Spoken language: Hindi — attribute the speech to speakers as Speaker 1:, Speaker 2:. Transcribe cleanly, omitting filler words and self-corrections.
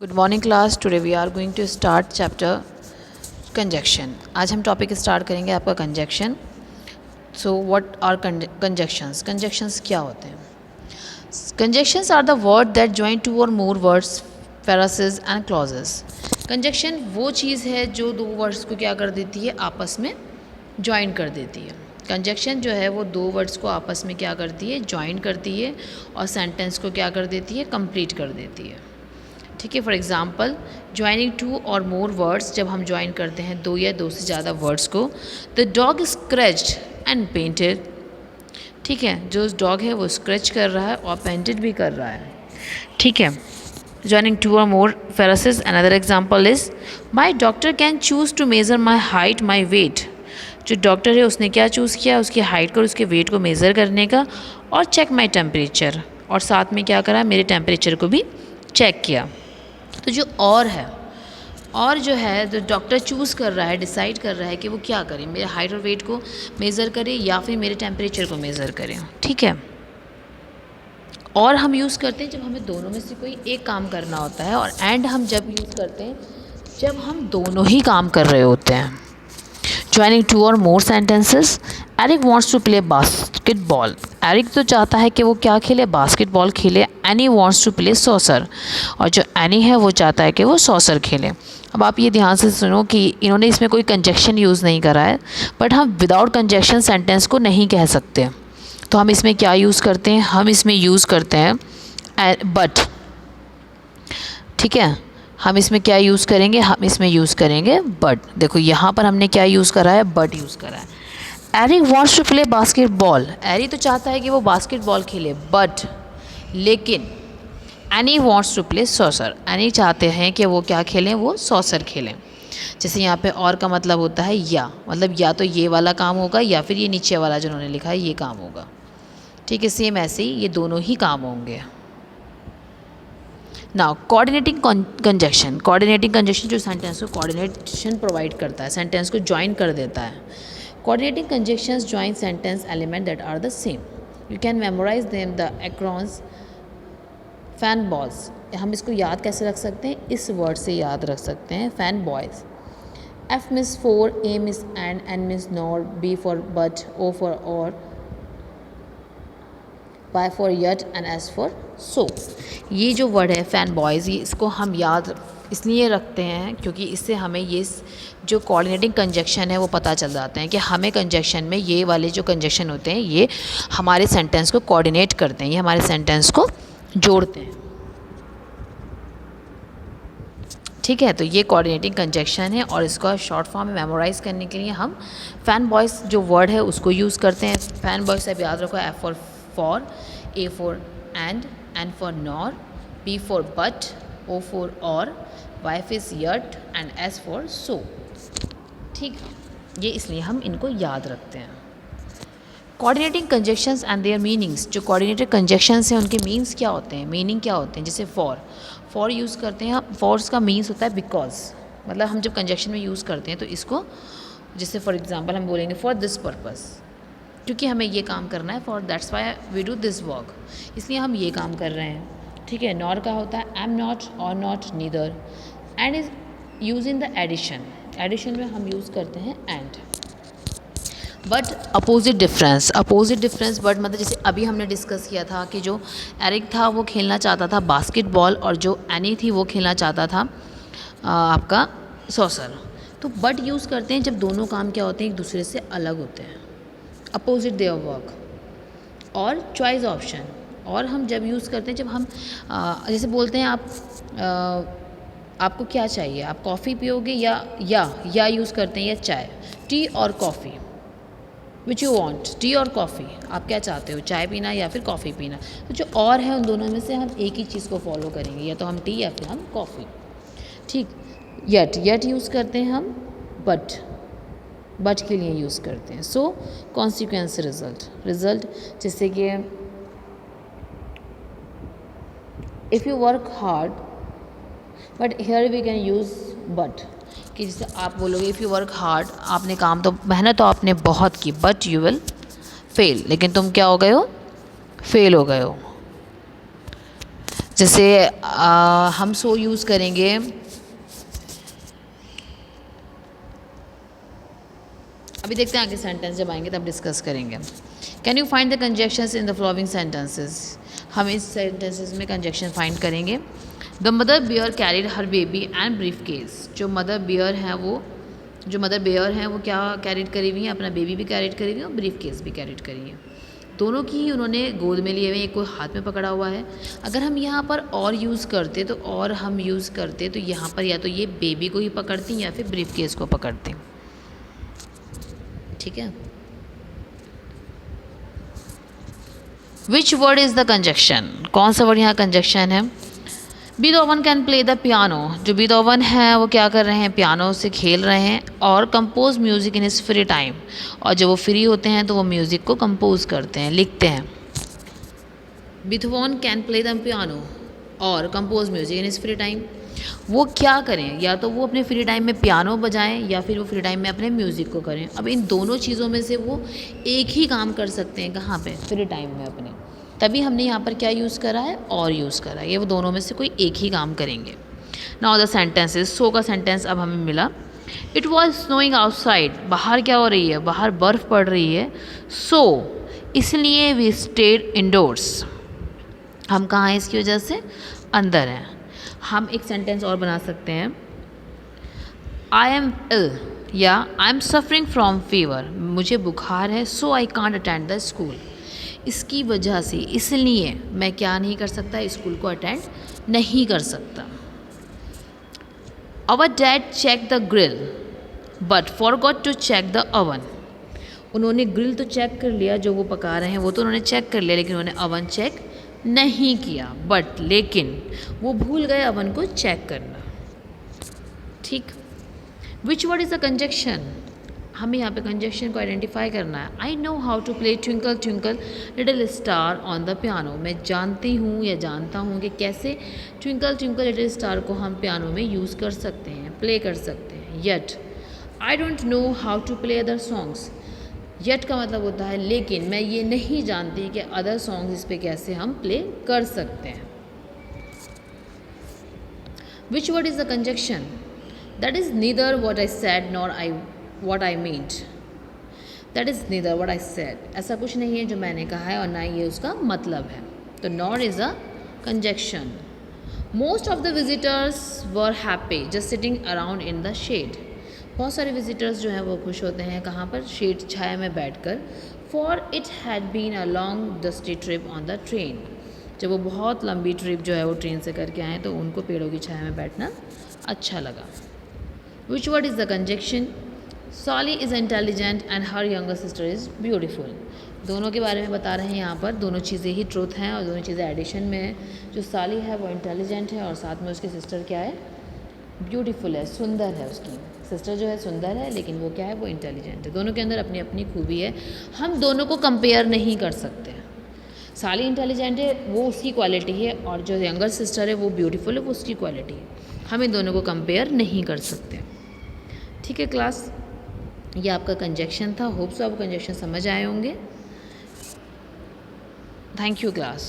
Speaker 1: Good morning class. Today we are going to start chapter conjunction. आज हम टॉपिक स्टार्ट करेंगे आपका conjunction. So what are conjunctions? Conjunctions क्या होते हैं? Conjunctions are the word that join two और more words, phrases and clauses। Conjunction वो चीज़ है जो दो वर्ड्स को क्या कर देती है, आपस में ज्वाइन कर देती है। कंजक्शन जो है वो दो वर्ड्स को आपस में क्या करती है, ज्वाइन करती है और सेंटेंस को क्या कर देती है, कंप्लीट कर देती है। ठीक है। फॉर एग्जाम्पल, ज्वाइनिंग टू और मोर वर्ड्स, जब हम ज्वाइन करते हैं दो या दो से ज़्यादा वर्ड्स को। The dog scratched and painted. ठीक है, जो डॉग है वो स्क्रैच कर रहा है और पेंटेड भी कर रहा है। ठीक है। ज्वाइनिंग टू और मोर phrases, another example is my doctor can choose to measure my height, my weight। जो डॉक्टर है उसने क्या चूज़ किया, उसकी हाइट को और उसके वेट को मेज़र करने का, और चेक माई टेम्परेचर, और साथ में क्या करा, मेरे टेम्परेचर को भी चेक किया। तो जो और है, और जो है जो डॉक्टर चूज़ कर रहा है, डिसाइड कर रहा है कि वो क्या करे, मेरे हाइट और वेट को मेज़र करे या फिर मेरे टेम्परेचर को मेज़र करे। ठीक है। और हम यूज़ करते हैं जब हमें दोनों में से कोई एक काम करना होता है, और एंड हम जब यूज़ करते हैं जब हम दोनों ही काम कर रहे होते हैं। ज्वाइनिंग टू और more sentences. Eric wants to play basketball. Eric तो चाहता है कि वो क्या खेले, बास्केटबॉल खेले। Annie wants to play soccer, और जो एनी है वो चाहता है कि वो सॉसर खेले। अब आप ये ध्यान से सुनो कि इन्होंने इसमें कोई कंजक्शन यूज़ नहीं करा है, बट हम विदाउट कंजक्शन सेंटेंस को नहीं कह सकते। तो हम इसमें क्या यूज़ करते हैं, हम इसमें यूज़ करते हैं बट। ठीक है, हम इसमें क्या यूज़ करेंगे, हम इसमें यूज़ करेंगे बट। देखो यहाँ पर हमने क्या यूज़ करा है, बट यूज़ करा है। Eric wants to play basketball. Eric तो चाहता है कि वो बास्केटबॉल खेले, बट लेकिन Annie wants to play soccer. Annie चाहते हैं कि वो क्या खेलें, वो सॉसर खेलें। जैसे यहाँ पे और का मतलब होता है या, मतलब या तो ये वाला काम होगा या फिर ये नीचे वाला जो उन्होंने लिखा है ये काम होगा। ठीक है, सेम ऐसे ही ये दोनों ही काम होंगे। Now coordinating conjunction. Coordinating conjunction जो सेंटेंस को कोऑर्डिनेशन प्रोवाइड करता है, सेंटेंस को ज्वाइन कर देता है। Coordinating conjunctions join sentence element that are the same. You can memorise them the acronyms FANBOYS. हम इसको याद कैसे रख सकते हैं, इस वर्ड से याद रख सकते हैं, fan boys. F means for, A means and, N means nor, B for but, O for or, Y for yet and S for so। ये जो वर्ड है फैन बॉयज़, ये इसको हम याद इसलिए रखते हैं क्योंकि इससे हमें ये जो कोऑर्डिनेटिंग कंजक्शन है वो पता चल जाते हैं कि हमें कंजक्शन में ये वाले जो कंजक्शन होते हैं ये हमारे सेंटेंस को कोऑर्डिनेट करते हैं, ये हमारे सेंटेंस को जोड़ते हैं। ठीक है, तो ये कोऑर्डिनेटिंग कंजक्शन है और इसका शॉर्ट फॉर्म में मेमोराइज़ करने के लिए हम फैन बॉयज़ जो वर्ड है उसको यूज़ करते हैं। फैन बॉयज़ अब याद रखो, F for, A for and, N for nor, B for but, O for और, Y for yet and S for so. ठीक है, ये इसलिए हम इनको याद रखते हैं। Coordinating conjunctions and there meanings. जो कोऑर्डिनेटेड कंजक्शंस हैं उनके मीन्स क्या होते हैं, मीनिंग क्या होते हैं। जैसे फॉर यूज़ करते हैं, फॉर्स का मीन्स होता है बिकॉज। मतलब हम जब कंजक्शन में यूज़ करते हैं तो इसको, जैसे फॉर एग्जांपल हम बोलेंगे फॉर दिस पर्पस, क्योंकि हमें ये काम करना है, for that's why we do this work, इसलिए हम ये काम कर रहे हैं। ठीक है। नॉर का होता है आई एम नॉट और not neither. And is use in the addition. Addition में हम यूज़ करते हैं and. But opposite difference. Opposite difference but मतलब जैसे अभी हमने डिस्कस किया था कि जो एरिक था वो खेलना चाहता था बास्केटबॉल और जो एनी थी वो खेलना चाहता था आपका सॉसर। तो बट यूज़ करते हैं जब दोनों काम क्या होते हैं, एक दूसरे से अलग होते हैं, अपोजिट देयर वर्क। और चॉइस ऑप्शन, और हम जब यूज़ करते हैं जब हम जैसे बोलते हैं आपको क्या चाहिए, आप कॉफ़ी पियोगे या यूज़ करते हैं या चाय, टी और coffee. Which you want, T और कॉफ़ी, आप क्या चाहते हो, चाय पीना या फिर कॉफ़ी पीना। तो जो और है उन दोनों में से हम एक ही चीज़ को फॉलो करेंगे, या तो हम टी या फिर हम कॉफ़ी। ठीक। यट यूज़ करते हैं हम बट के लिए यूज़ करते हैं। सो कॉन्सिक्वेंस रिजल्ट जैसे कि if you work hard, but here we can use but, कि जैसे आप बोलोगे इफ़ यू वर्क हार्ड, आपने काम तो मेहनत तो आपने बहुत की, बट यू विल फेल, लेकिन तुम क्या हो गए हो, फेल हो गए हो। जैसे हम सो यूज़ करेंगे, अभी देखते हैं आगे सेंटेंस जब आएंगे तब डिस्कस करेंगे। Can you find the conjunctions in the following sentences. हम इस सेंटेंसेस में कंजक्शन फाइंड करेंगे। The mother bear carried her baby and briefcase. जो मदर बियर हैं वो क्या कैरिड करी हुई हैं, अपना बेबी भी कैरिड करी हुई है और ब्रीफ केस भी कैरिड करी है। दोनों की ही उन्होंने गोद में लिए हुए, एक को हाथ में पकड़ा हुआ है। अगर हम यहाँ पर और यूज़ करते तो यहाँ पर या तो ये बेबी को ही पकड़ती या फिर ब्रीफ केस को पकड़ती। ठीक है। विच वर्ड इज़ द कंजक्शन, कौन सा वर्ड यहाँ कंजक्शन है। Beethoven can play the piano. जो बीथोवन है वो क्या कर रहे हैं, पियानो से खेल रहे हैं। और compose music in his free time, और जब वो फ्री होते हैं तो वो म्यूज़िक को कंपोज करते हैं, लिखते हैं। Beethoven can play the piano और compose music in his free time. वो क्या करें, या तो वो अपने फ्री टाइम में पियानो बजाएं या फिर वो फ्री टाइम में अपने म्यूज़िक को करें। अब इन दोनों चीज़ों में से वो एक ही काम कर सकते हैं, कहाँ पे, फ्री टाइम में अपने। तभी हमने यहाँ पर क्या यूज़ करा है, और यूज़ करा है। ये वो दोनों में से कोई एक ही काम करेंगे। Now the sentences. सो का सेंटेंस अब हमें मिला। It was snowing outside. बाहर क्या हो रही है, बाहर बर्फ़ पड़ रही है। सो इसलिए वी स्टेड इंडोर्स। हम कहाँ हैं इसकी वजह से, अंदर हैं। हम एक सेंटेंस और बना सकते हैं। आई एम इल या I am suffering from fever. मुझे बुखार है, so I can't attend the school. इसकी वजह से, इसलिए मैं क्या नहीं कर सकता, स्कूल को अटेंड नहीं कर सकता। Our dad check the grill but forgot to check the oven. उन्होंने ग्रिल तो चेक कर लिया, जो वो पका रहे हैं वो तो उन्होंने चेक कर लिया, लेकिन उन्होंने ओवन चेक नहीं किया। बट लेकिन वो भूल गए ओवन को चेक करना। ठीक। Which word is a conjunction. हमें यहाँ पे कंजक्शन को आइडेंटिफाई करना है। I know how to play twinkle twinkle little star on the piano. मैं जानती हूँ या जानता हूँ कि कैसे ट्विंकल ट्विंकल लिटिल स्टार को हम पियानो में यूज़ कर सकते हैं, प्ले कर सकते हैं। Yet I don't know how to play other songs. Yet का मतलब होता है लेकिन, मैं ये नहीं जानती कि अदर सॉन्ग्स इस पे कैसे हम प्ले कर सकते हैं। विच word is the conjunction. That is neither what I said nor what I meant. That is neither what I said. ऐसा कुछ नहीं है जो मैंने कहा है और ना ये उसका मतलब है। तो nor is a conjunction. Most of the visitors were happy just sitting around in the shade. बहुत सारे विजिटर्स जो हैं वो खुश होते हैं, कहाँ पर, शेड छाया में बैठकर। For it had been a long dusty trip on the train. जब वो बहुत लंबी ट्रिप जो है वो ट्रेन से करके आए तो उनको पेड़ों की छाया में बैठना अच्छा लगा। Which word is the conjunction? Sally is intelligent and her younger sister is beautiful. दोनों के बारे में बता रहे हैं यहाँ पर, दोनों चीज़ें ही ट्रूथ हैं और दोनों चीज़ें एडिशन में है। जो साली है वो इंटेलिजेंट है और साथ में उसकी सिस्टर क्या है, ब्यूटीफुल है, सुंदर है। उसकी सिस्टर जो है सुंदर है, लेकिन वो क्या है, वो इंटेलिजेंट है। दोनों के अंदर अपनी अपनी खूबी है, हम दोनों को कंपेयर नहीं कर सकते। साली इंटेलिजेंट है, वो उसकी क्वालिटी है, और जो यंगर सिस्टर है वो ब्यूटीफुल है, वो उसकी क्वालिटी है। हम इन दोनों को कंपेयर नहीं कर सकते। ठीक है क्लास, ये आपका कंजक्शन था। होप सो आपको कंजक्शन समझ आए होंगे। Thank you class.